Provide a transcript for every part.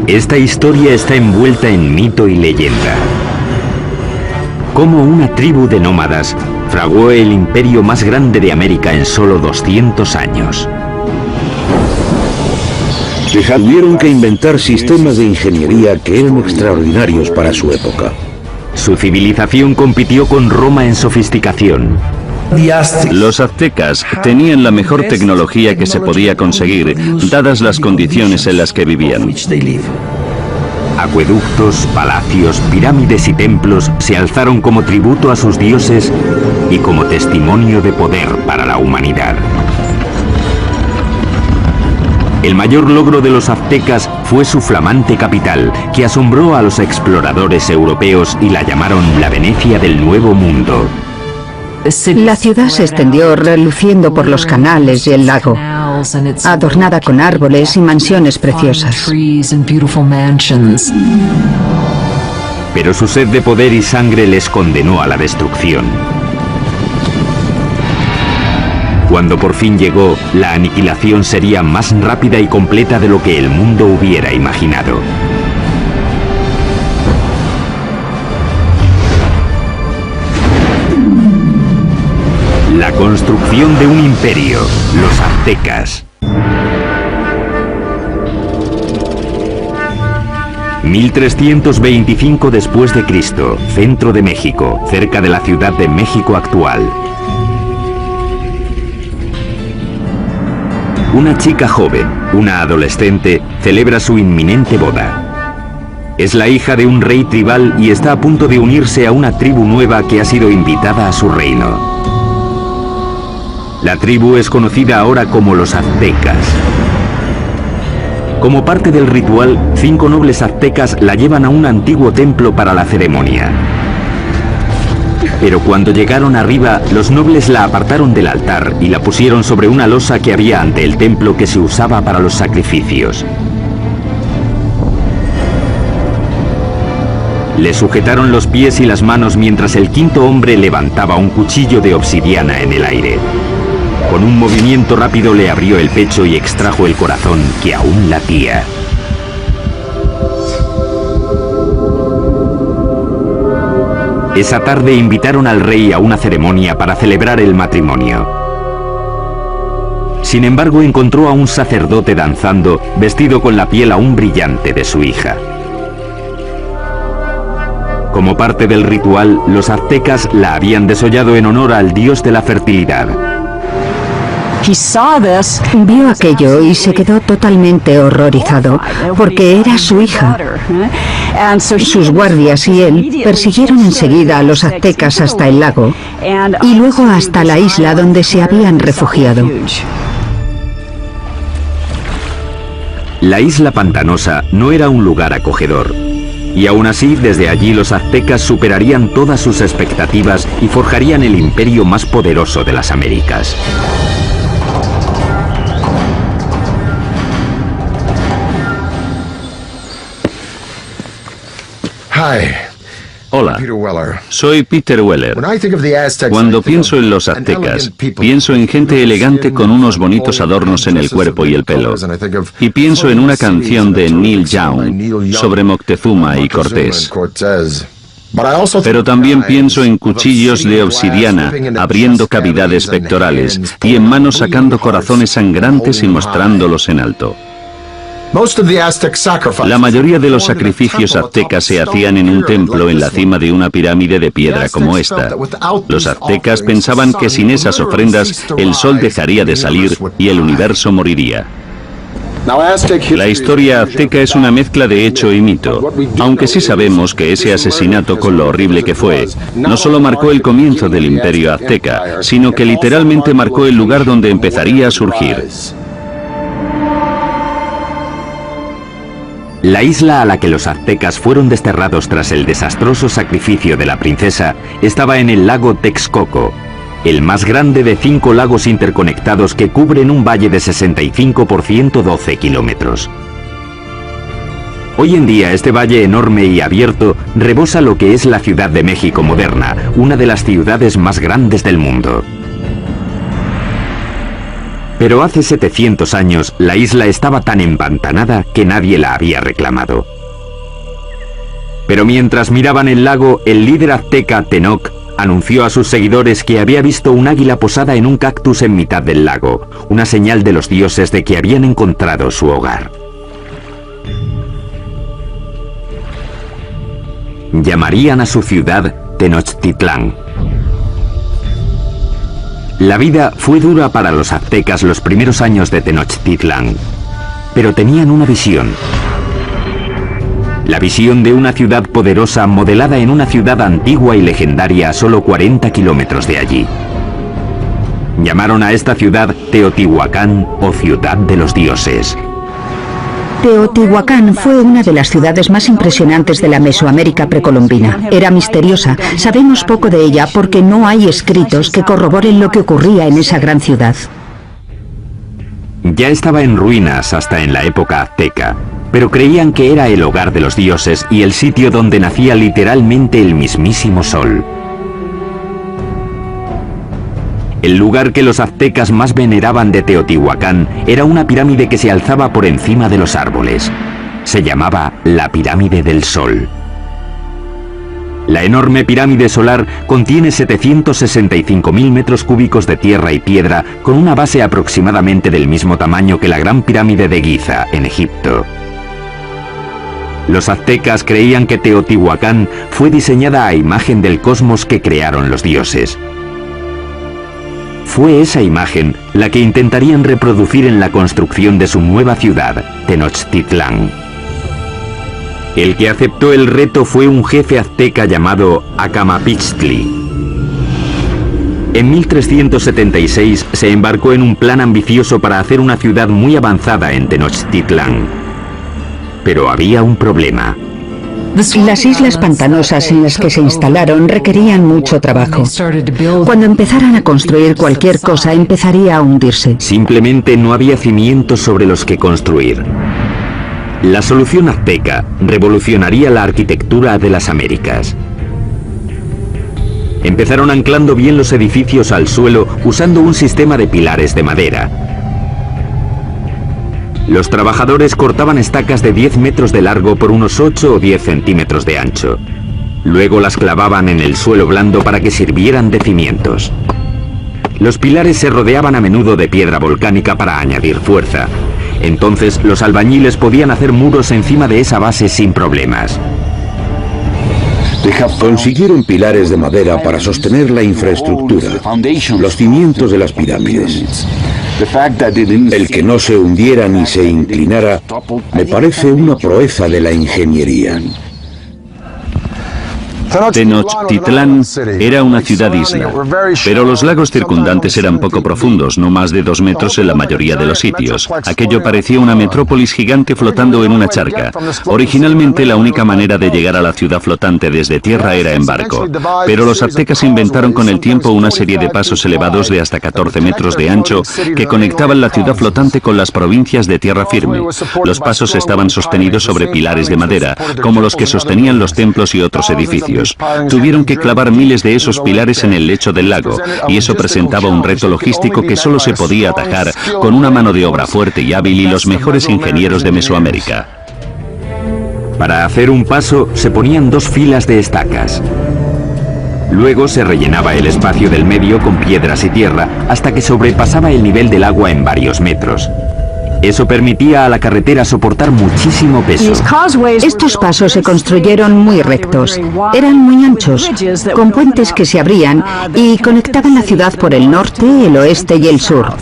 Esta historia está envuelta en mito y leyenda. Cómo una tribu de nómadas fraguó el imperio más grande de América en solo 200 años. Tuvieron que inventar sistemas de ingeniería que eran extraordinarios para su época. Su civilización compitió con Roma en sofisticación. Los aztecas tenían la mejor tecnología que se podía conseguir, dadas las condiciones en las que vivían. Acueductos, palacios, pirámides y templos se alzaron como tributo a sus dioses y como testimonio de poder para la humanidad. El mayor logro de los aztecas fue su flamante capital, que asombró a los exploradores europeos y la llamaron la Venecia del Nuevo Mundo. La ciudad se extendió reluciendo por los canales y el lago, adornada con árboles y mansiones preciosas. Pero su sed de poder y sangre les condenó a la destrucción. Cuando por fin llegó, la aniquilación sería más rápida y completa de lo que el mundo hubiera imaginado. La construcción de un imperio, los aztecas. 1325 después de Cristo, centro de México, cerca de la Ciudad de México actual. Una chica joven, una adolescente, celebra su inminente boda. Es la hija de un rey tribal y está a punto de unirse a una tribu nueva que ha sido invitada a su reino. La tribu es conocida ahora como los aztecas. Como parte del ritual, 5 nobles aztecas la llevan a un antiguo templo para la ceremonia. Pero cuando llegaron arriba, los nobles la apartaron del altar y la pusieron sobre una losa que había ante el templo que se usaba para los sacrificios. Le sujetaron los pies y las manos mientras el 5.º hombre levantaba un cuchillo de obsidiana en el aire. Con un movimiento rápido le abrió el pecho y extrajo el corazón, que aún latía. Esa tarde invitaron al rey a una ceremonia para celebrar el matrimonio. Sin embargo, encontró a un sacerdote danzando, vestido con la piel aún brillante de su hija. Como parte del ritual, los aztecas la habían desollado en honor al dios de la fertilidad. Vio aquello y se quedó totalmente horrorizado, porque era su hija. Sus guardias y él persiguieron enseguida a los aztecas hasta el lago y luego hasta la isla donde se habían refugiado. La isla pantanosa no era un lugar acogedor. Y aún así, desde allí los aztecas superarían todas sus expectativas y forjarían el imperio más poderoso de las Américas. Hola, soy Peter Weller. Cuando pienso en los aztecas, pienso en gente elegante con unos bonitos adornos en el cuerpo y el pelo. Y pienso en una canción de Neil Young sobre Moctezuma y Cortés. Pero también pienso en cuchillos de obsidiana abriendo cavidades pectorales y en manos sacando corazones sangrantes y mostrándolos en alto. La mayoría de los sacrificios aztecas se hacían en un templo en la cima de una pirámide de piedra como esta. Los aztecas pensaban que sin esas ofrendas el sol dejaría de salir y el universo moriría. La historia azteca es una mezcla de hecho y mito, aunque sí sabemos que ese asesinato, con lo horrible que fue, no solo marcó el comienzo del imperio azteca, sino que literalmente marcó el lugar donde empezaría a surgir. La isla a la que los aztecas fueron desterrados tras el desastroso sacrificio de la princesa estaba en el lago Texcoco, el más grande de 5 lagos interconectados que cubren un valle de 65 por 112 kilómetros. Hoy en día este valle enorme y abierto rebosa lo que es la Ciudad de México moderna, una de las ciudades más grandes del mundo. Pero hace 700 años la isla estaba tan empantanada que nadie la había reclamado. Pero mientras miraban el lago, el líder azteca Tenoch anunció a sus seguidores que había visto un águila posada en un cactus en mitad del lago, una señal de los dioses de que habían encontrado su hogar. Llamarían a su ciudad Tenochtitlán. La vida fue dura para los aztecas los primeros años de Tenochtitlán, pero tenían una visión. La visión de una ciudad poderosa modelada en una ciudad antigua y legendaria a solo 40 kilómetros de allí. Llamaron a esta ciudad Teotihuacán o Ciudad de los Dioses. Teotihuacán fue una de las ciudades más impresionantes de la Mesoamérica precolombina. Era misteriosa. Sabemos poco de ella porque no hay escritos que corroboren lo que ocurría en esa gran ciudad. Ya estaba en ruinas hasta en la época azteca, pero creían que era el hogar de los dioses y el sitio donde nacía literalmente el mismísimo sol. El lugar que los aztecas más veneraban de Teotihuacán era una pirámide que se alzaba por encima de los árboles. Se llamaba la Pirámide del Sol. La enorme pirámide solar contiene 765.000 metros cúbicos de tierra y piedra con una base aproximadamente del mismo tamaño que la Gran Pirámide de Giza, en Egipto. Los aztecas creían que Teotihuacán fue diseñada a imagen del cosmos que crearon los dioses. Fue esa imagen la que intentarían reproducir en la construcción de su nueva ciudad, Tenochtitlán. El que aceptó el reto fue un jefe azteca llamado Acamapixtli. En 1376 se embarcó en un plan ambicioso para hacer una ciudad muy avanzada en Tenochtitlán. Pero había un problema. Las islas pantanosas en las que se instalaron requerían mucho trabajo. Cuando empezaran a construir cualquier cosa, empezaría a hundirse. Simplemente no había cimientos sobre los que construir. La solución azteca revolucionaría la arquitectura de las Américas. Empezaron anclando bien los edificios al suelo usando un sistema de pilares de madera. Los trabajadores cortaban estacas de 10 metros de largo por unos 8 o 10 centímetros de ancho. Luego las clavaban en el suelo blando para que sirvieran de cimientos. Los pilares se rodeaban a menudo de piedra volcánica para añadir fuerza. Entonces los albañiles podían hacer muros encima de esa base sin problemas. Consiguieron pilares de madera para sostener la infraestructura, los cimientos de las pirámides. El que no se hundiera ni se inclinara me parece una proeza de la ingeniería. Tenochtitlán era una ciudad-isla, pero los lagos circundantes eran poco profundos, no más de 2 metros en la mayoría de los sitios. Aquello parecía una metrópolis gigante flotando en una charca. Originalmente la única manera de llegar a la ciudad flotante desde tierra era en barco, pero los aztecas inventaron con el tiempo una serie de pasos elevados de hasta 14 metros de ancho que conectaban la ciudad flotante con las provincias de tierra firme. Los pasos estaban sostenidos sobre pilares de madera, como los que sostenían los templos y otros edificios. Tuvieron que clavar miles de esos pilares en el lecho del lago, y eso presentaba un reto logístico que solo se podía atajar con una mano de obra fuerte y hábil y los mejores ingenieros de Mesoamérica. Para hacer un paso se ponían 2 filas de estacas. Luego se rellenaba el espacio del medio con piedras y tierra hasta que sobrepasaba el nivel del agua en varios metros. Eso permitía a la carretera soportar muchísimo peso. Estos pasos se construyeron muy rectos. Eran muy anchos, con puentes que se abrían y conectaban la ciudad por el norte, el oeste y el sur.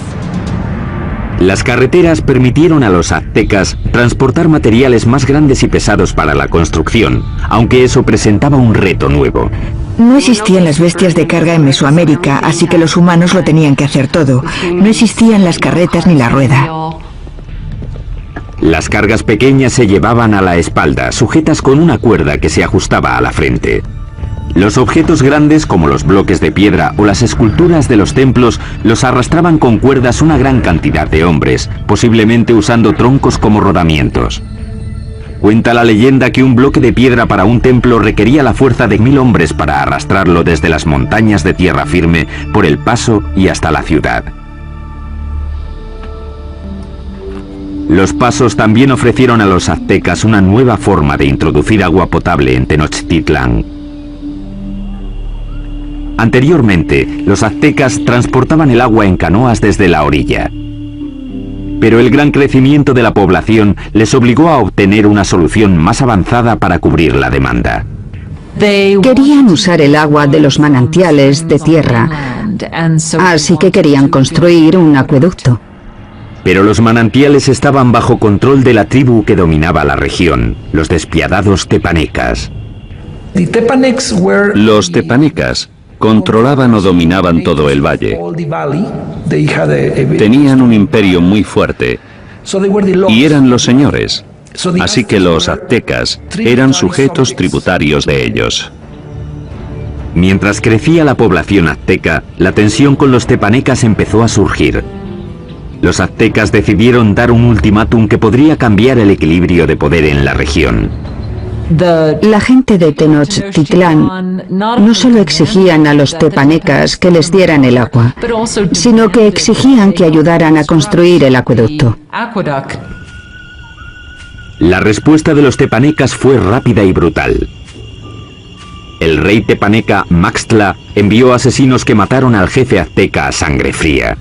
Las carreteras permitieron a los aztecas transportar materiales más grandes y pesados para la construcción, aunque eso presentaba un reto nuevo. No existían las bestias de carga en Mesoamérica, así que los humanos lo tenían que hacer todo. No existían las carretas ni la rueda. Las cargas pequeñas se llevaban a la espalda, sujetas con una cuerda que se ajustaba a la frente. Los objetos grandes, como los bloques de piedra o las esculturas de los templos, los arrastraban con cuerdas una gran cantidad de hombres, posiblemente usando troncos como rodamientos. Cuenta la leyenda que un bloque de piedra para un templo requería la fuerza de 1000 hombres para arrastrarlo desde las montañas de tierra firme por el paso y hasta la ciudad. Los pasos también ofrecieron a los aztecas una nueva forma de introducir agua potable en Tenochtitlán. Anteriormente, los aztecas transportaban el agua en canoas desde la orilla. Pero el gran crecimiento de la población les obligó a obtener una solución más avanzada para cubrir la demanda. Querían usar el agua de los manantiales de tierra, así que querían construir un acueducto. Pero los manantiales estaban bajo control de la tribu que dominaba la región, los despiadados tepanecas. Los tepanecas controlaban o dominaban todo el valle. Tenían un imperio muy fuerte y eran los señores. Así que los aztecas eran sujetos tributarios de ellos. Mientras crecía la población azteca, la tensión con los tepanecas empezó a surgir. Los aztecas decidieron dar un ultimátum que podría cambiar el equilibrio de poder en la región. La gente de Tenochtitlán no solo exigían a los tepanecas que les dieran el agua, sino que exigían que ayudaran a construir el acueducto. La respuesta de los tepanecas fue rápida y brutal. El rey tepaneca Maxtla envió asesinos que mataron al jefe azteca a sangre fría.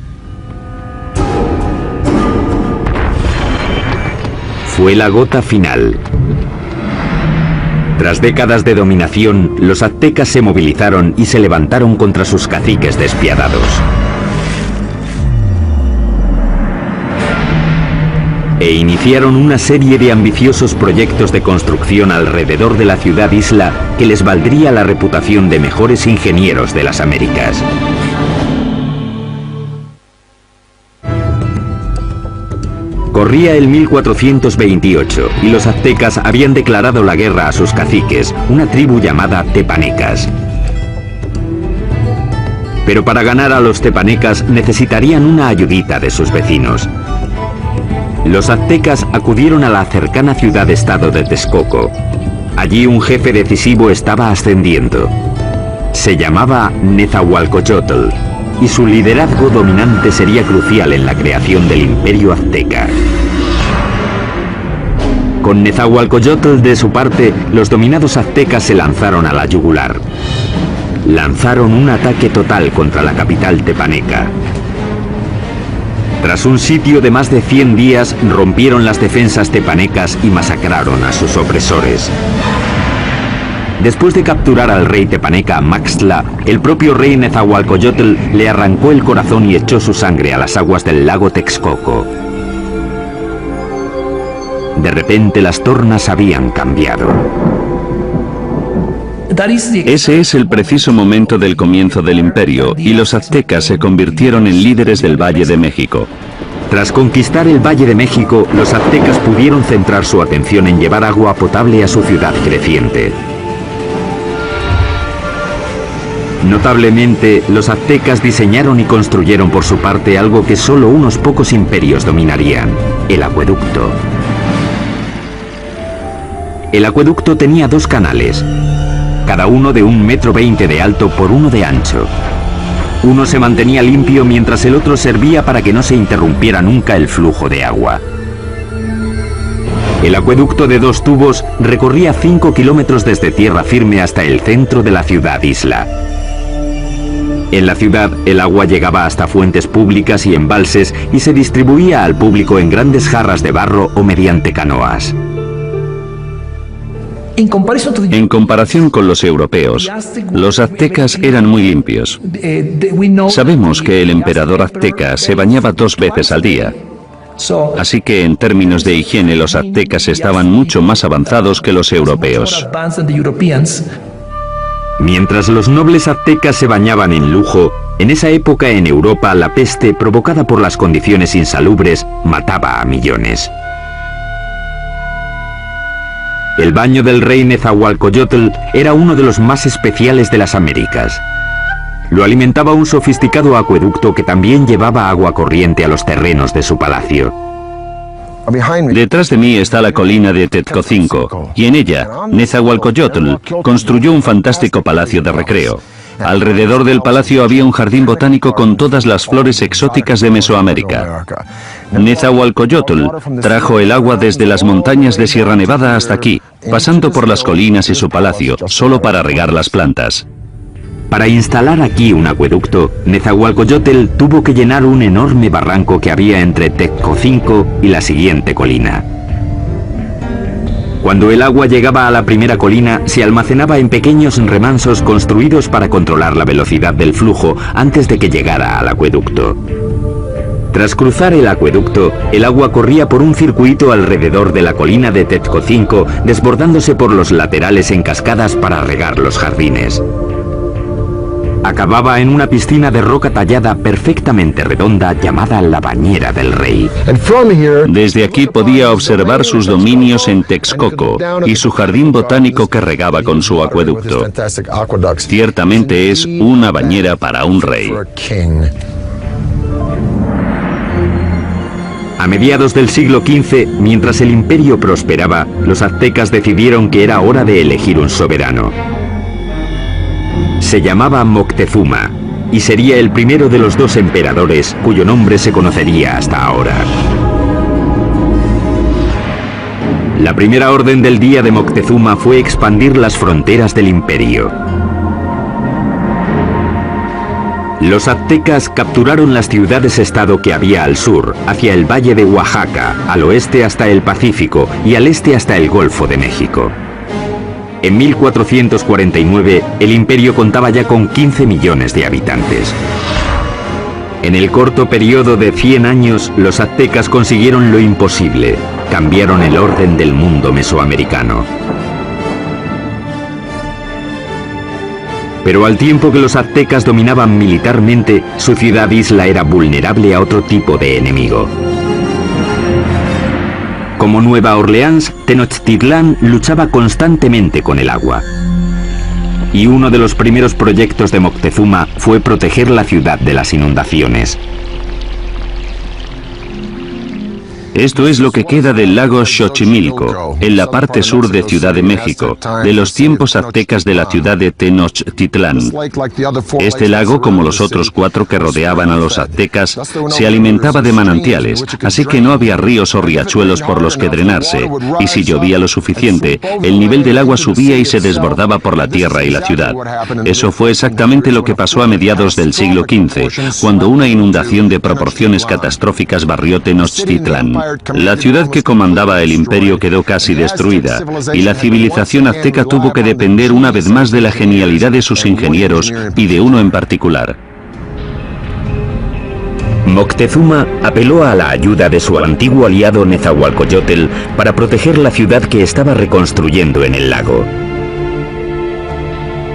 Fue la gota final. Tras décadas de dominación, los aztecas se movilizaron y se levantaron contra sus caciques despiadados. E iniciaron una serie de ambiciosos proyectos de construcción alrededor de la ciudad-isla que les valdría la reputación de mejores ingenieros de las Américas. Corría el 1428 y los aztecas habían declarado la guerra a sus caciques, una tribu llamada tepanecas. Pero para ganar a los tepanecas necesitarían una ayudita de sus vecinos. Los aztecas acudieron a la cercana ciudad-estado de Texcoco. Allí un jefe decisivo estaba ascendiendo. Se llamaba Nezahualcóyotl, y su liderazgo dominante sería crucial en la creación del imperio azteca. Con Nezahualcóyotl de su parte, los dominados aztecas se lanzaron a la yugular. Lanzaron un ataque total contra la capital tepaneca. Tras un sitio de más de 100 días, rompieron las defensas tepanecas y masacraron a sus opresores. Después de capturar al rey tepaneca Maxtla, el propio rey Nezahualcóyotl le arrancó el corazón y echó su sangre a las aguas del lago Texcoco. De repente las tornas habían cambiado. Ese es el preciso momento del comienzo del imperio, y los aztecas se convirtieron en líderes del Valle de México. Tras conquistar el Valle de México, los aztecas pudieron centrar su atención en llevar agua potable a su ciudad creciente. Notablemente, los aztecas diseñaron y construyeron por su parte algo que solo unos pocos imperios dominarían: el acueducto. El acueducto tenía 2 canales, cada uno de 1,20 m de alto por 1 de ancho. Uno se mantenía limpio mientras el otro servía para que no se interrumpiera nunca el flujo de agua. El acueducto de 2 tubos recorría 5 kilómetros desde tierra firme hasta el centro de la ciudad-isla. En la ciudad, el agua llegaba hasta fuentes públicas y embalses y se distribuía al público en grandes jarras de barro o mediante canoas. En comparación con los europeos, los aztecas eran muy limpios. Sabemos que el emperador azteca se bañaba 2 veces al día. Así que en términos de higiene los aztecas estaban mucho más avanzados que los europeos. Mientras los nobles aztecas se bañaban en lujo, en esa época en Europa la peste, provocada por las condiciones insalubres, mataba a millones. El baño del rey Nezahualcóyotl era uno de los más especiales de las Américas. Lo alimentaba un sofisticado acueducto que también llevaba agua corriente a los terrenos de su palacio. Detrás de mí está la colina de Tezcocinco, y en ella, Nezahualcóyotl construyó un fantástico palacio de recreo. Alrededor del palacio había un jardín botánico con todas las flores exóticas de Mesoamérica. Nezahualcóyotl trajo el agua desde las montañas de Sierra Nevada hasta aquí, pasando por las colinas y su palacio, solo para regar las plantas. Para instalar aquí un acueducto, Nezahualcóyotl tuvo que llenar un enorme barranco que había entre Tezcocinco y la siguiente colina. Cuando el agua llegaba a la primera colina, se almacenaba en pequeños remansos construidos para controlar la velocidad del flujo antes de que llegara al acueducto. Tras cruzar el acueducto, el agua corría por un circuito alrededor de la colina de Tezcocinco, desbordándose por los laterales en cascadas para regar los jardines. Acababa en una piscina de roca tallada perfectamente redonda llamada la Bañera del Rey. Desde aquí podía observar sus dominios en Texcoco y su jardín botánico que regaba con su acueducto. Ciertamente es una bañera para un rey. A mediados del siglo XV, mientras el imperio prosperaba, los aztecas decidieron que era hora de elegir un soberano. Se llamaba Moctezuma y sería el primero de los dos emperadores cuyo nombre se conocería hasta ahora. La primera orden del día de Moctezuma fue expandir las fronteras del imperio. Los aztecas capturaron las ciudades-estado que había al sur, hacia el valle de Oaxaca, al oeste hasta el Pacífico y al este hasta el Golfo de México. En 1449, el imperio contaba ya con 15 millones de habitantes. En el corto periodo de 100 años, los aztecas consiguieron lo imposible. Cambiaron el orden del mundo mesoamericano. Pero al tiempo que los aztecas dominaban militarmente, su ciudad-isla era vulnerable a otro tipo de enemigo. Como Nueva Orleans, Tenochtitlán luchaba constantemente con el agua. Y uno de los primeros proyectos de Moctezuma fue proteger la ciudad de las inundaciones. Esto es lo que queda del lago Xochimilco, en la parte sur de Ciudad de México, de los tiempos aztecas de la ciudad de Tenochtitlán. Este lago, como los otros 4 que rodeaban a los aztecas, se alimentaba de manantiales, así que no había ríos o riachuelos por los que drenarse, y si llovía lo suficiente, el nivel del agua subía y se desbordaba por la tierra y la ciudad. Eso fue exactamente lo que pasó a mediados del siglo XV, cuando una inundación de proporciones catastróficas barrió Tenochtitlán. La ciudad que comandaba el imperio quedó casi destruida, y la civilización azteca tuvo que depender una vez más de la genialidad de sus ingenieros y de uno en particular. Moctezuma apeló a la ayuda de su antiguo aliado Nezahualcóyotl para proteger la ciudad que estaba reconstruyendo en el lago.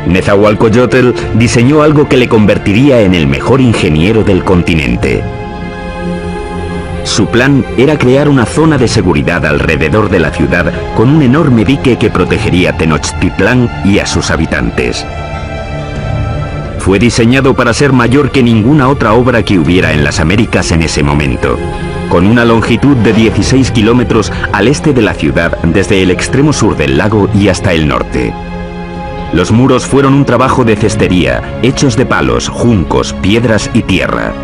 Nezahualcóyotl diseñó algo que le convertiría en el mejor ingeniero del continente. Su plan era crear una zona de seguridad alrededor de la ciudad con un enorme dique que protegería Tenochtitlán y a sus habitantes. Fue diseñado para ser mayor que ninguna otra obra que hubiera en las Américas en ese momento, con una longitud de 16 kilómetros al este de la ciudad desde el extremo sur del lago y hasta el norte. Los muros fueron un trabajo de cestería, hechos de palos, juncos, piedras y tierra.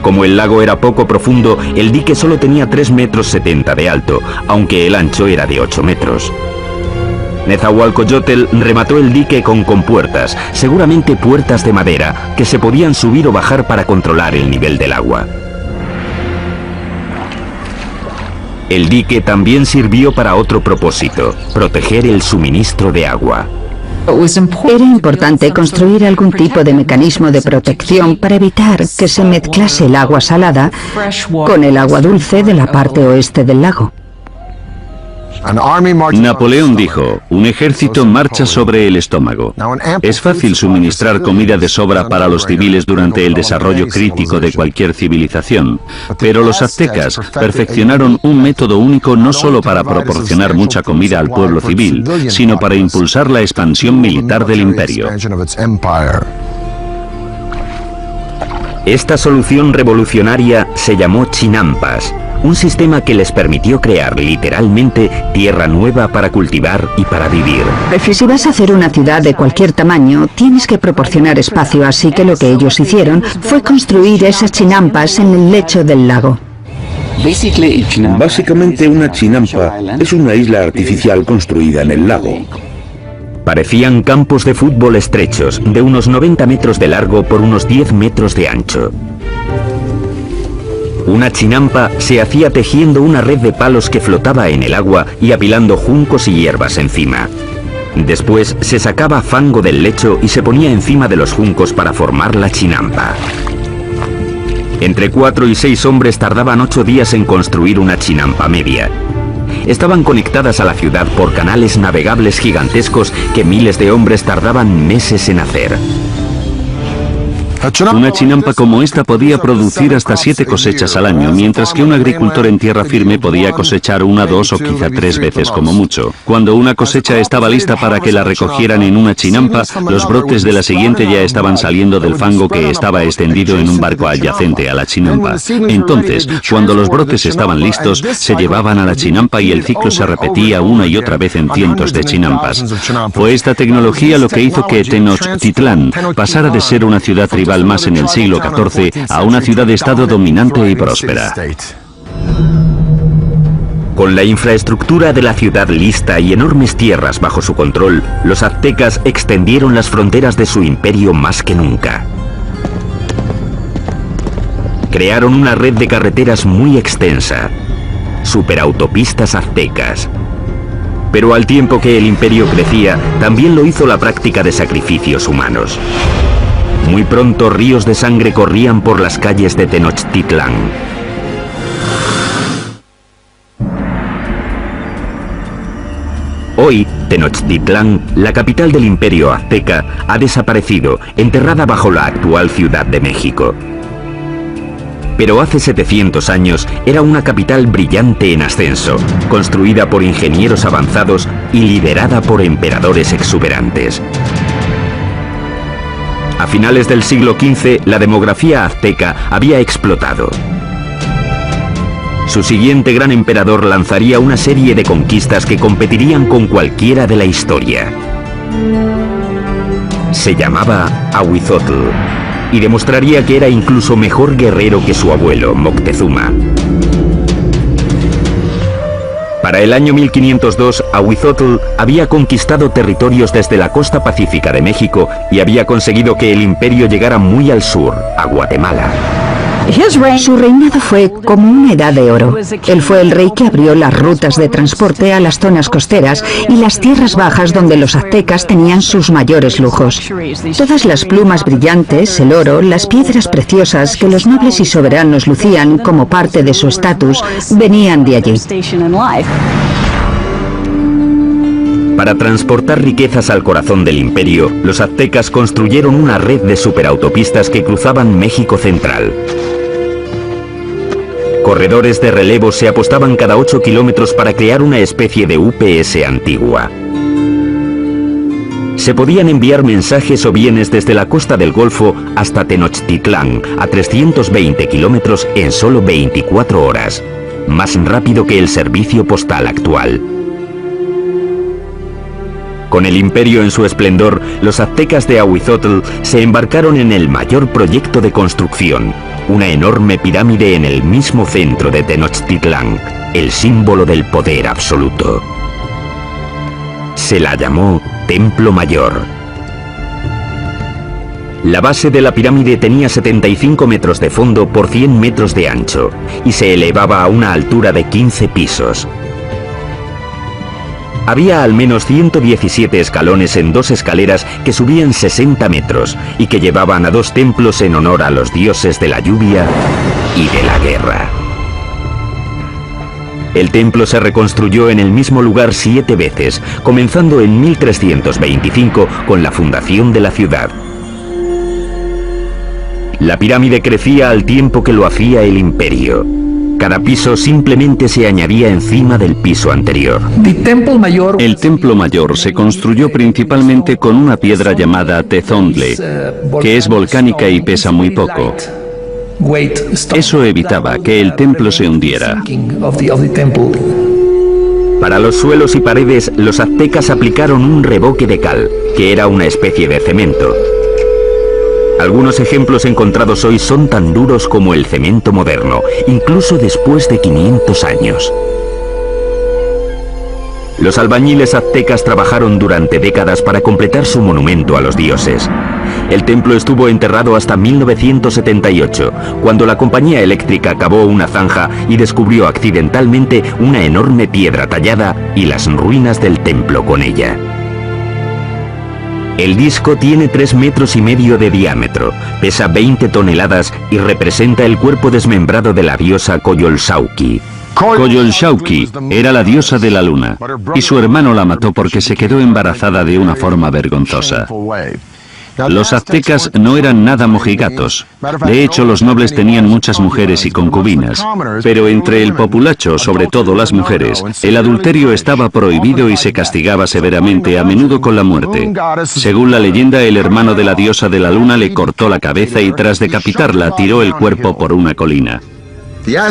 Como el lago era poco profundo, el dique solo tenía 3,70 metros de alto, aunque el ancho era de 8 metros. Nezahualcóyotl remató el dique con compuertas, seguramente puertas de madera, que se podían subir o bajar para controlar el nivel del agua. El dique también sirvió para otro propósito, proteger el suministro de agua. Era importante construir algún tipo de mecanismo de protección para evitar que se mezclase el agua salada con el agua dulce de la parte oeste del lago. Napoleón dijo, un ejército marcha sobre el estómago. Es fácil suministrar comida de sobra para los civiles durante el desarrollo crítico de cualquier civilización, pero los aztecas perfeccionaron un método único no solo para proporcionar mucha comida al pueblo civil, sino para impulsar la expansión militar del imperio. Esta solución revolucionaria se llamó chinampas, un sistema que les permitió crear literalmente tierra nueva para cultivar y para vivir. Si vas a hacer una ciudad de cualquier tamaño, tienes que proporcionar espacio, así que lo que ellos hicieron fue construir esas chinampas en el lecho del lago. Básicamente una chinampa es una isla artificial construida en el lago. Parecían campos de fútbol estrechos, de unos 90 metros de largo por unos 10 metros de ancho. Una chinampa se hacía tejiendo una red de palos que flotaba en el agua y apilando juncos y hierbas encima. Después se sacaba fango del lecho y se ponía encima de los juncos para formar la chinampa. Entre 4 y 6 hombres tardaban 8 días en construir una chinampa media. Estaban conectadas a la ciudad por canales navegables gigantescos que miles de hombres tardaban meses en hacer. Una chinampa como esta podía producir hasta 7 cosechas al año, mientras que un agricultor en tierra firme podía cosechar 1, 2 o quizá 3 veces como mucho. Cuando una cosecha estaba lista para que la recogieran en una chinampa, los brotes de la siguiente ya estaban saliendo del fango que estaba extendido en un barco adyacente a la chinampa. Entonces, cuando los brotes estaban listos, se llevaban a la chinampa y el ciclo se repetía una y otra vez en cientos de chinampas. Fue esta tecnología lo que hizo que Tenochtitlán pasara de ser una ciudad tribal más en el siglo XIV a una ciudad-estado dominante y próspera. Con la infraestructura de la ciudad lista y enormes tierras bajo su control, los aztecas extendieron las fronteras de su imperio más que nunca. Crearon una red de carreteras muy extensa, superautopistas aztecas. Pero al tiempo que el imperio crecía, también lo hizo la práctica de sacrificios humanos. Muy pronto ríos de sangre corrían por las calles de Tenochtitlán. Hoy, Tenochtitlán, la capital del imperio azteca, ha desaparecido, enterrada bajo la actual Ciudad de México. Pero hace 700 años era una capital brillante en ascenso, construida por ingenieros avanzados y liderada por emperadores exuberantes. A finales del siglo XV, la demografía azteca había explotado. Su siguiente gran emperador lanzaría una serie de conquistas que competirían con cualquiera de la historia. Se llamaba Ahuizotl y demostraría que era incluso mejor guerrero que su abuelo, Moctezuma. Para el año 1502, Ahuizotl había conquistado territorios desde la costa pacífica de México y había conseguido que el imperio llegara muy al sur, a Guatemala. Su reinado fue como una edad de oro. Él fue el rey que abrió las rutas de transporte a las zonas costeras y las tierras bajas donde los aztecas tenían sus mayores lujos. Todas las plumas brillantes, el oro, las piedras preciosas que los nobles y soberanos lucían como parte de su estatus, venían de allí. Para transportar riquezas al corazón del imperio, los aztecas construyeron una red de superautopistas que cruzaban México central. Corredores de relevo se apostaban cada 8 kilómetros para crear una especie de UPS antigua. Se podían enviar mensajes o bienes desde la costa del Golfo hasta Tenochtitlán, a 320 kilómetros en solo 24 horas, más rápido que el servicio postal actual. Con el imperio en su esplendor, los aztecas de Ahuizotl se embarcaron en el mayor proyecto de construcción, una enorme pirámide en el mismo centro de Tenochtitlán, el símbolo del poder absoluto. Se la llamó Templo Mayor. La base de la pirámide tenía 75 metros de fondo por 100 metros de ancho y se elevaba a una altura de 15 pisos. Había al menos 117 escalones en 2 escaleras que subían 60 metros y que llevaban a 2 templos en honor a los dioses de la lluvia y de la guerra. El templo se reconstruyó en el mismo lugar 7 veces, comenzando en 1325 con la fundación de la ciudad. La pirámide crecía al tiempo que lo hacía el imperio. Cada piso simplemente se añadía encima del piso anterior. El templo mayor se construyó principalmente con una piedra llamada tezontle, que es volcánica y pesa muy poco. Eso evitaba que el templo se hundiera. Para los suelos y paredes, los aztecas aplicaron un revoque de cal, que era una especie de cemento. Algunos ejemplos encontrados hoy son tan duros como el cemento moderno, incluso después de 500 años. Los albañiles aztecas trabajaron durante décadas para completar su monumento a los dioses. El templo estuvo enterrado hasta 1978, cuando la compañía eléctrica cavó una zanja y descubrió accidentalmente una enorme piedra tallada y las ruinas del templo con ella. El disco tiene 3,5 metros de diámetro, pesa 20 toneladas y representa el cuerpo desmembrado de la diosa Coyolxauhqui. Coyolxauhqui era la diosa de la luna, y su hermano la mató porque se quedó embarazada de una forma vergonzosa. Los aztecas no eran nada mojigatos. De hecho, los nobles tenían muchas mujeres y concubinas. Pero entre el populacho, sobre todo las mujeres, el adulterio estaba prohibido y se castigaba severamente, a menudo con la muerte. Según la leyenda, el hermano de la diosa de la luna le cortó la cabeza y tras decapitarla tiró el cuerpo por una colina.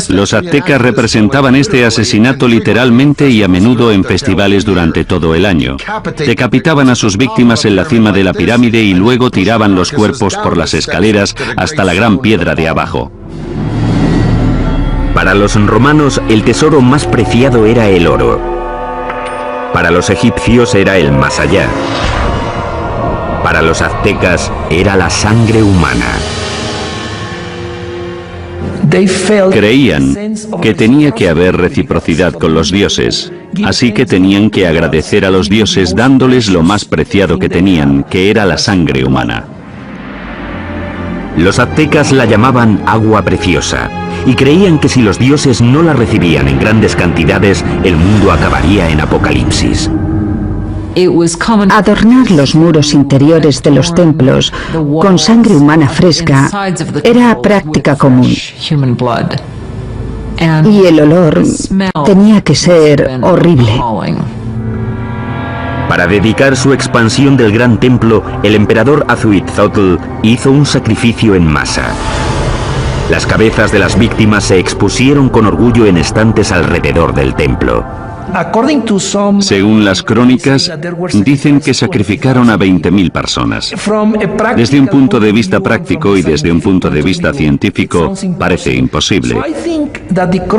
Los aztecas representaban este asesinato literalmente y a menudo en festivales durante todo el año. Decapitaban a sus víctimas en la cima de la pirámide y luego tiraban los cuerpos por las escaleras hasta la gran piedra de abajo. Para los romanos, el tesoro más preciado era el oro. Para los egipcios era el más allá. Para los aztecas era la sangre humana. Creían que tenía que haber reciprocidad con los dioses, así que tenían que agradecer a los dioses dándoles lo más preciado que tenían, que era la sangre humana. Los aztecas la llamaban agua preciosa, y creían que si los dioses no la recibían en grandes cantidades, el mundo acabaría en apocalipsis. Adornar los muros interiores de los templos con sangre humana fresca era práctica común. Y el olor tenía que ser horrible. Para dedicar su expansión del gran templo, el emperador Azuitzotl hizo un sacrificio en masa. Las cabezas de las víctimas se expusieron con orgullo en estantes alrededor del templo. Según las crónicas, dicen que sacrificaron a 20.000 personas. Desde un punto de vista práctico y desde un punto de vista científico, parece imposible.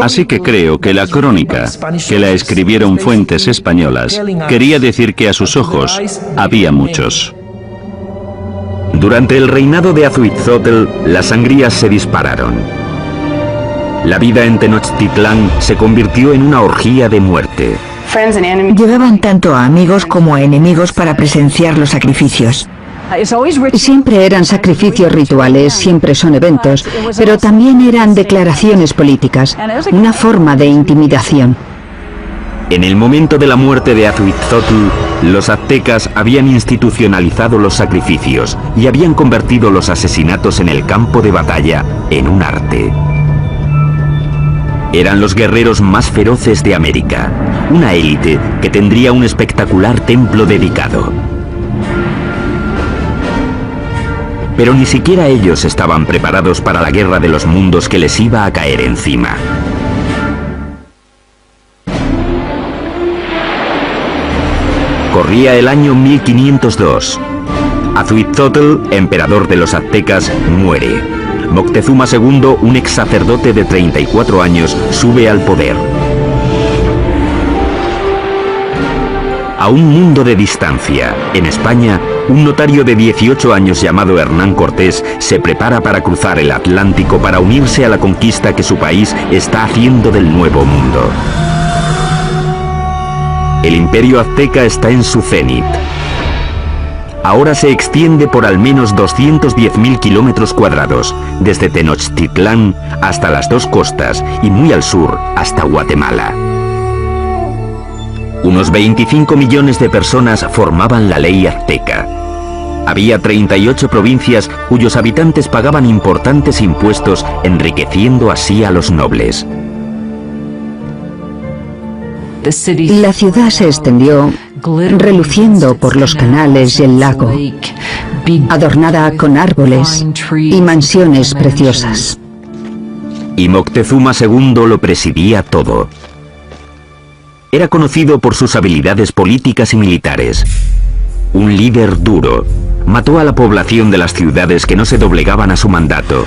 Así que creo que la crónica, que la escribieron fuentes españolas, quería decir que a sus ojos había muchos. Durante el reinado de Azuitzotl, las sangrías se dispararon. La vida en Tenochtitlán se convirtió en una orgía de muerte. Llevaban tanto a amigos como a enemigos para presenciar los sacrificios. Siempre eran sacrificios rituales, siempre son eventos, pero también eran declaraciones políticas, una forma de intimidación. En el momento de la muerte de Azuitzotl, los aztecas habían institucionalizado los sacrificios y habían convertido los asesinatos en el campo de batalla en un arte. Eran los guerreros más feroces de América, una élite que tendría un espectacular templo dedicado. Pero ni siquiera ellos estaban preparados para la guerra de los mundos que les iba a caer encima. Corría el año 1502. Azuitzotl, emperador de los aztecas, muere. Moctezuma II, un ex sacerdote de 34 años, sube al poder. A un mundo de distancia, en España, un notario de 18 años llamado Hernán Cortés se prepara para cruzar el Atlántico para unirse a la conquista que su país está haciendo del Nuevo Mundo. El imperio azteca está en su cenit. Ahora se extiende por al menos 210.000 kilómetros cuadrados, desde Tenochtitlán hasta las dos costas y muy al sur hasta Guatemala. Unos 25 millones de personas formaban la ley azteca. Había 38 provincias cuyos habitantes pagaban importantes impuestos, enriqueciendo así a los nobles. La ciudad se extendió, reluciendo por los canales y el lago, adornada con árboles y mansiones preciosas. Y Moctezuma II lo presidía todo. Era conocido por sus habilidades políticas y militares. Un líder duro. Mató a la población de las ciudades que no se doblegaban a su mandato.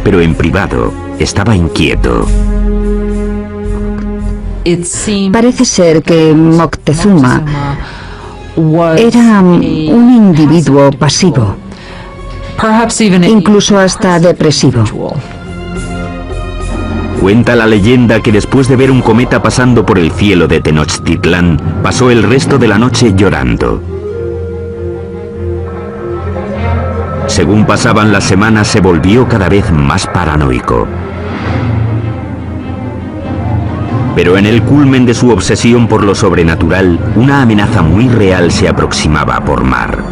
Pero en privado estaba inquieto. Parece ser que Moctezuma era un individuo pasivo, incluso hasta depresivo. Cuenta la leyenda que después de ver un cometa pasando por el cielo de Tenochtitlán, pasó el resto de la noche llorando. Según pasaban las semanas, se volvió cada vez más paranoico. Pero en el culmen de su obsesión por lo sobrenatural, una amenaza muy real se aproximaba por mar.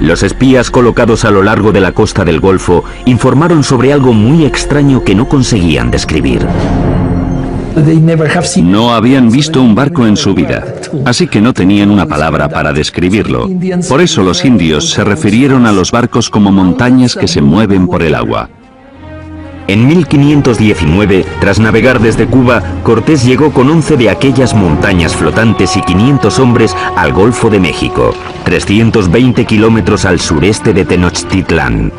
Los espías colocados a lo largo de la costa del Golfo informaron sobre algo muy extraño que no conseguían describir. No habían visto un barco en su vida, así que no tenían una palabra para describirlo. Por eso los indios se refirieron a los barcos como montañas que se mueven por el agua. En 1519, tras navegar desde Cuba, Cortés llegó con 11 de aquellas montañas flotantes y 500 hombres al Golfo de México, 320 kilómetros al sureste de Tenochtitlán.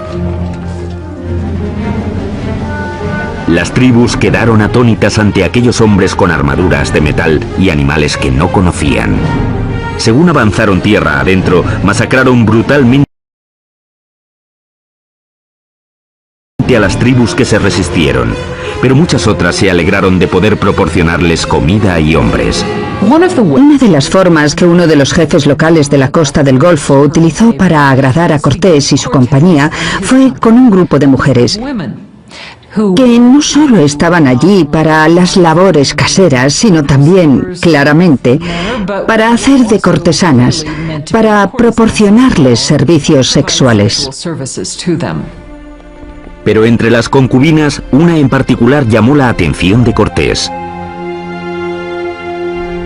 Las tribus quedaron atónitas ante aquellos hombres con armaduras de metal y animales que no conocían. Según avanzaron tierra adentro, masacraron brutalmente a las tribus que se resistieron, pero muchas otras se alegraron de poder proporcionarles comida y hombres. Una de las formas que uno de los jefes locales de la costa del Golfo utilizó para agradar a Cortés y su compañía fue con un grupo de mujeres que no solo estaban allí para las labores caseras, sino también, claramente, para hacer de cortesanas, para proporcionarles servicios sexuales. Pero entre las concubinas, una en particular llamó la atención de Cortés.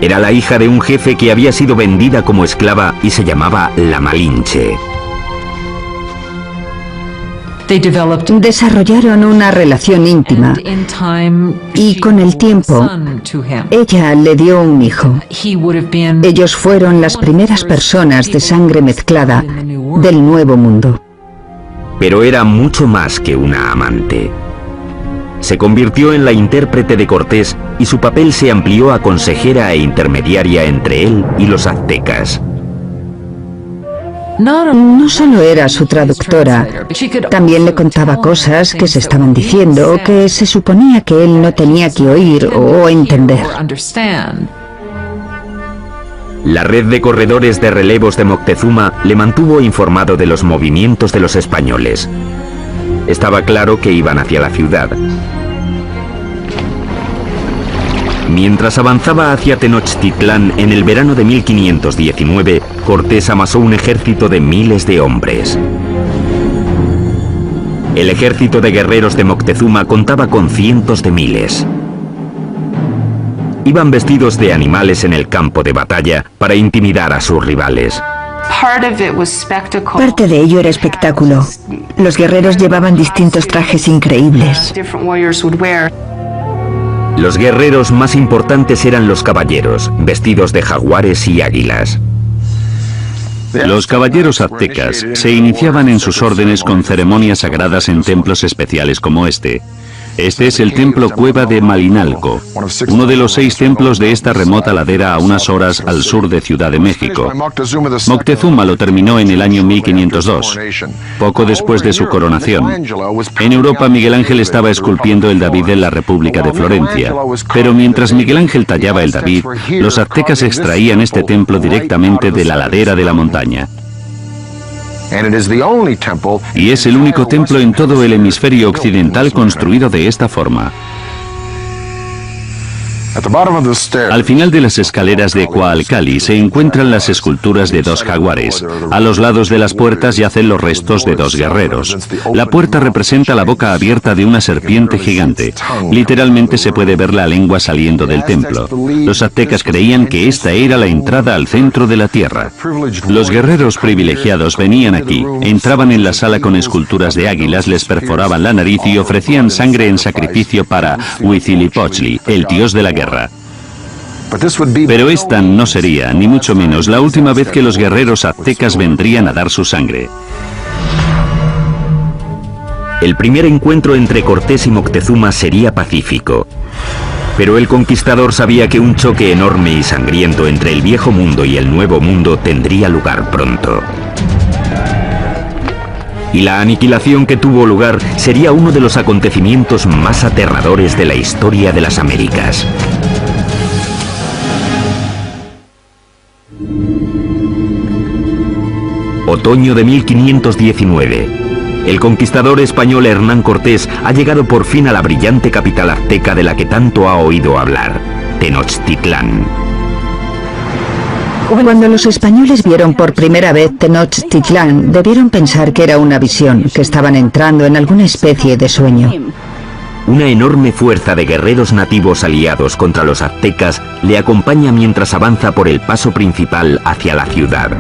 Era la hija de un jefe que había sido vendida como esclava y se llamaba la Malinche. Desarrollaron una relación íntima y con el tiempo ella le dio un hijo. Ellos fueron las primeras personas de sangre mezclada del Nuevo Mundo. Pero era mucho más que una amante. Se convirtió en la intérprete de Cortés y su papel se amplió a consejera e intermediaria entre él y los aztecas. No solo era su traductora, también le contaba cosas que se estaban diciendo que se suponía que él no tenía que oír o entender. La red de corredores de relevos de Moctezuma le mantuvo informado de los movimientos de los españoles. Estaba claro que iban hacia la ciudad. Mientras avanzaba hacia Tenochtitlán en el verano de 1519, Cortés amasó un ejército de miles de hombres. El ejército de guerreros de Moctezuma contaba con cientos de miles. Iban vestidos de animales en el campo de batalla para intimidar a sus rivales. Parte de ello era espectáculo. Los guerreros llevaban distintos trajes increíbles. Los guerreros más importantes eran los caballeros, vestidos de jaguares y águilas. Los caballeros aztecas se iniciaban en sus órdenes con ceremonias sagradas en templos especiales como este. Este es el templo Cueva de Malinalco, uno de los 6 templos de esta remota ladera a unas horas al sur de Ciudad de México. Moctezuma lo terminó en el año 1502, poco después de su coronación. En Europa, Miguel Ángel estaba esculpiendo el David en la República de Florencia. Pero mientras Miguel Ángel tallaba el David, los aztecas extraían este templo directamente de la ladera de la montaña. Y es el único templo en todo el hemisferio occidental construido de esta forma. Al final de las escaleras de Coalcali se encuentran las esculturas de dos jaguares. A los lados de las puertas yacen los restos de dos guerreros. La puerta representa la boca abierta de una serpiente gigante. Literalmente se puede ver la lengua saliendo del templo. Los aztecas creían que esta era la entrada al centro de la tierra. Los guerreros privilegiados venían aquí, entraban en la sala con esculturas de águilas, les perforaban la nariz y ofrecían sangre en sacrificio para Huitzilopochtli, el dios de la guerra. Pero esta no sería, ni mucho menos, la última vez que los guerreros aztecas vendrían a dar su sangre. El primer encuentro entre Cortés y Moctezuma sería pacífico. Pero el conquistador sabía que un choque enorme y sangriento entre el viejo mundo y el nuevo mundo tendría lugar pronto. Y la aniquilación que tuvo lugar sería uno de los acontecimientos más aterradores de la historia de las Américas. Otoño de 1519. El conquistador español Hernán Cortés ha llegado por fin a la brillante capital azteca de la que tanto ha oído hablar, Tenochtitlán. Cuando los españoles vieron por primera vez Tenochtitlán, debieron pensar que era una visión, que estaban entrando en alguna especie de sueño. Una enorme fuerza de guerreros nativos aliados contra los aztecas le acompaña mientras avanza por el paso principal hacia la ciudad.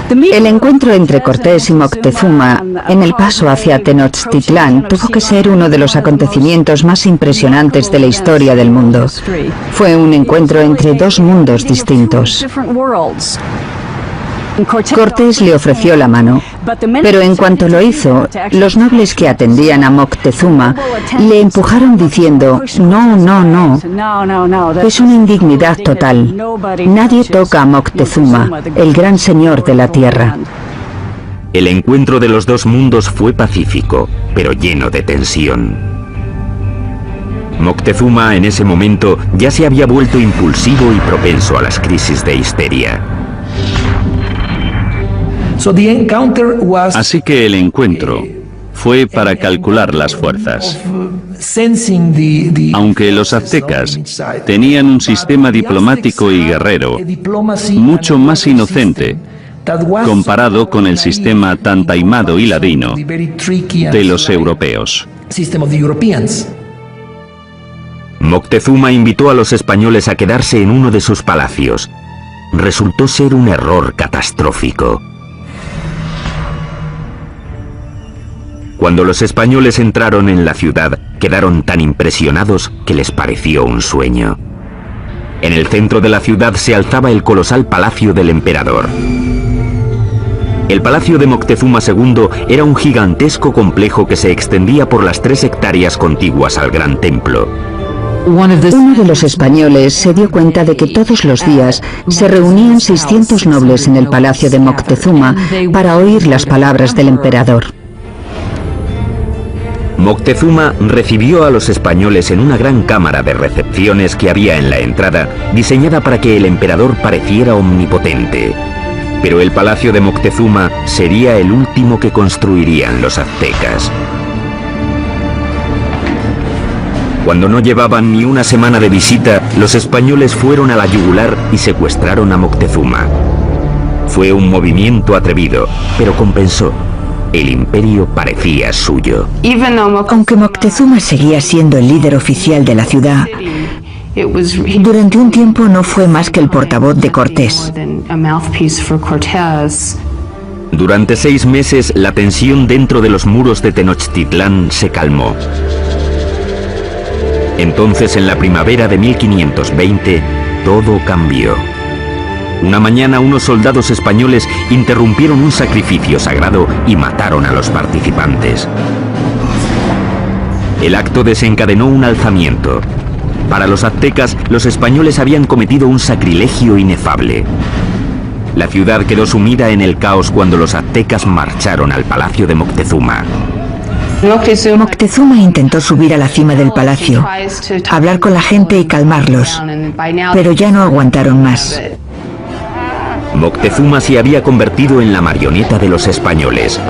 El encuentro entre Cortés y Moctezuma en el paso hacia Tenochtitlán tuvo que ser uno de los acontecimientos más impresionantes de la historia del mundo. Fue un encuentro entre dos mundos distintos. Cortés le ofreció la mano, pero en cuanto lo hizo, los nobles que atendían a Moctezuma le empujaron diciendo: no, no, no, es una indignidad total. Nadie toca a Moctezuma, el gran señor de la tierra. El encuentro de los dos mundos fue pacífico, pero lleno de tensión. Moctezuma en ese momento ya se había vuelto impulsivo y propenso a las crisis de histeria. Así que el encuentro fue para calcular las fuerzas. Aunque los aztecas tenían un sistema diplomático y guerrero mucho más inocente comparado con el sistema tan taimado y ladino de los europeos. Moctezuma invitó a los españoles a quedarse en uno de sus palacios. Resultó ser un error catastrófico. Cuando los españoles entraron en la ciudad, quedaron tan impresionados que les pareció un sueño. En el centro de la ciudad se alzaba el colosal palacio del emperador. El palacio de Moctezuma II era un gigantesco complejo que se extendía por las 3 hectáreas contiguas al gran templo. Uno de los españoles se dio cuenta de que todos los días se reunían 600 nobles en el palacio de Moctezuma para oír las palabras del emperador. Moctezuma recibió a los españoles en una gran cámara de recepciones que había en la entrada, diseñada para que el emperador pareciera omnipotente. Pero el palacio de Moctezuma sería el último que construirían los aztecas. Cuando no llevaban ni una semana de visita, los españoles fueron a la yugular y secuestraron a Moctezuma. Fue un movimiento atrevido, pero compensó. El imperio parecía suyo. Aunque Moctezuma seguía siendo el líder oficial de la ciudad, durante un tiempo no fue más que el portavoz de Cortés. Durante 6 meses, la tensión dentro de los muros de Tenochtitlán se calmó. Entonces, en la primavera de 1520, todo cambió. Una mañana, unos soldados españoles interrumpieron un sacrificio sagrado y mataron a los participantes. El acto desencadenó un alzamiento. Para los aztecas, los españoles habían cometido un sacrilegio inefable. La ciudad quedó sumida en el caos cuando los aztecas marcharon al palacio de Moctezuma. Moctezuma intentó subir a la cima del palacio, hablar con la gente y calmarlos, pero ya no aguantaron más. Moctezuma se había convertido en la marioneta de los españoles.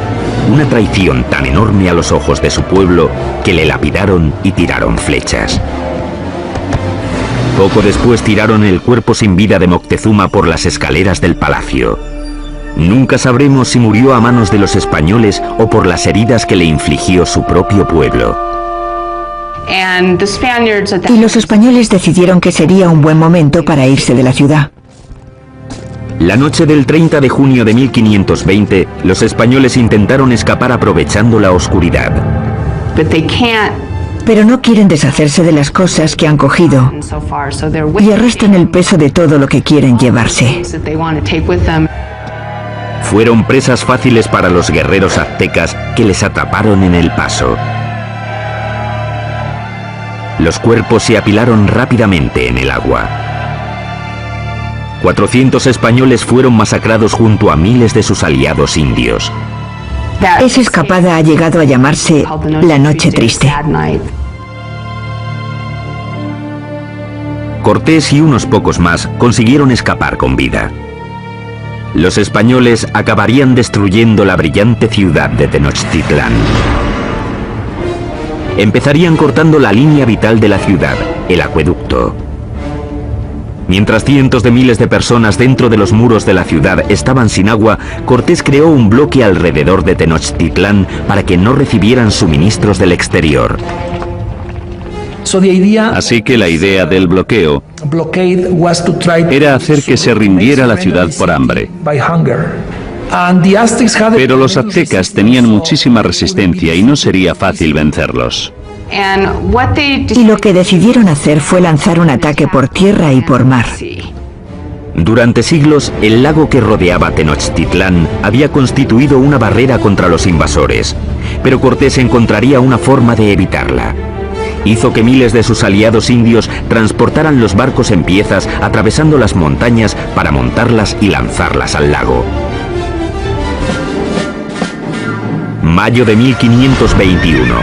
Una traición tan enorme a los ojos de su pueblo que le lapidaron y tiraron flechas. Poco después tiraron el cuerpo sin vida de Moctezuma por las escaleras del palacio. Nunca sabremos si murió a manos de los españoles o por las heridas que le infligió su propio pueblo. Y los españoles decidieron que sería un buen momento para irse de la ciudad. La noche del 30 de junio de 1520, los españoles intentaron escapar aprovechando la oscuridad. Pero no quieren deshacerse de las cosas que han cogido y arrastran el peso de todo lo que quieren llevarse. Fueron presas fáciles para los guerreros aztecas que les atraparon en el paso. Los cuerpos se apilaron rápidamente en el agua. 400 españoles fueron masacrados junto a miles de sus aliados indios. Esa escapada ha llegado a llamarse la Noche Triste. Cortés y unos pocos más consiguieron escapar con vida. Los españoles acabarían destruyendo la brillante ciudad de Tenochtitlán. Empezarían cortando la línea vital de la ciudad, el acueducto. Mientras cientos de miles de personas dentro de los muros de la ciudad estaban sin agua, Cortés creó un bloque alrededor de Tenochtitlán para que no recibieran suministros del exterior. Así que la idea del bloqueo era hacer que se rindiera la ciudad por hambre. Pero los aztecas tenían muchísima resistencia y no sería fácil vencerlos. Y lo que decidieron hacer fue lanzar un ataque por tierra y por mar. Durante siglos, el lago que rodeaba Tenochtitlán había constituido una barrera contra los invasores, pero Cortés encontraría una forma de evitarla. Hizo que miles de sus aliados indios transportaran los barcos en piezas atravesando las montañas para montarlas y lanzarlas al lago. Mayo de 1521.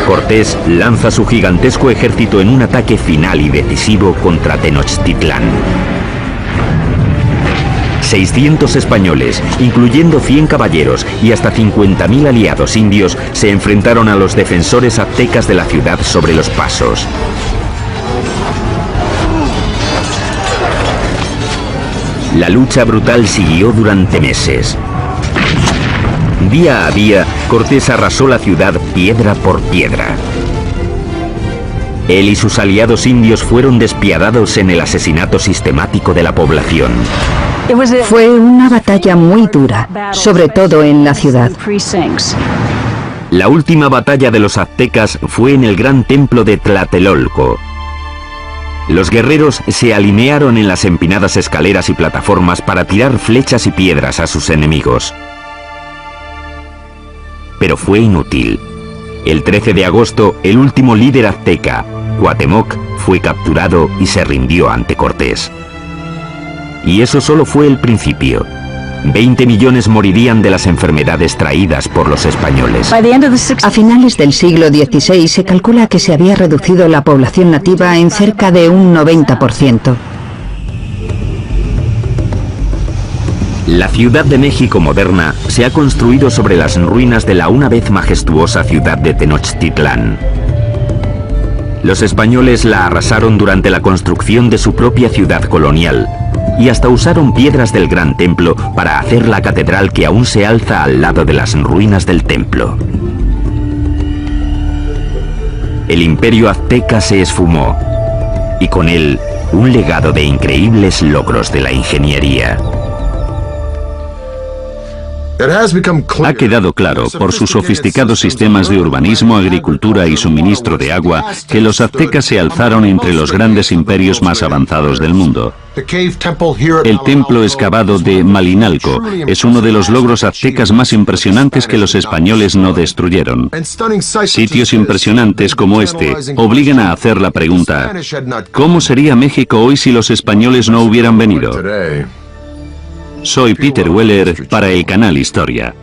Cortés lanza su gigantesco ejército en un ataque final y decisivo contra Tenochtitlán. 600 españoles, incluyendo 100 caballeros y hasta 50.000 aliados indios, se enfrentaron a los defensores aztecas de la ciudad sobre los pasos. La lucha brutal siguió durante meses. Día a día, Cortés arrasó la ciudad piedra por piedra. Él y sus aliados indios fueron despiadados en el asesinato sistemático de la población. Fue una batalla muy dura, sobre todo en la ciudad. La última batalla de los aztecas fue en el gran templo de Tlatelolco. Los guerreros se alinearon en las empinadas escaleras y plataformas para tirar flechas y piedras a sus enemigos. Pero fue inútil. El 13 de agosto, el último líder azteca, Cuauhtémoc, fue capturado y se rindió ante Cortés. Y eso solo fue el principio. 20 millones morirían de las enfermedades traídas por los españoles. A finales del siglo XVI se calcula que se había reducido la población nativa en cerca de un 90%. La Ciudad de México moderna se ha construido sobre las ruinas de la una vez majestuosa ciudad de Tenochtitlán. Los españoles la arrasaron durante la construcción de su propia ciudad colonial y hasta usaron piedras del Gran Templo para hacer la catedral que aún se alza al lado de las ruinas del templo. El imperio azteca se esfumó y con él un legado de increíbles logros de la ingeniería. Ha quedado claro, por sus sofisticados sistemas de urbanismo, agricultura y suministro de agua, que los aztecas se alzaron entre los grandes imperios más avanzados del mundo. El templo excavado de Malinalco es uno de los logros aztecas más impresionantes que los españoles no destruyeron. Sitios impresionantes como este obligan a hacer la pregunta: ¿cómo sería México hoy si los españoles no hubieran venido? Soy Peter Weller para el canal Historia.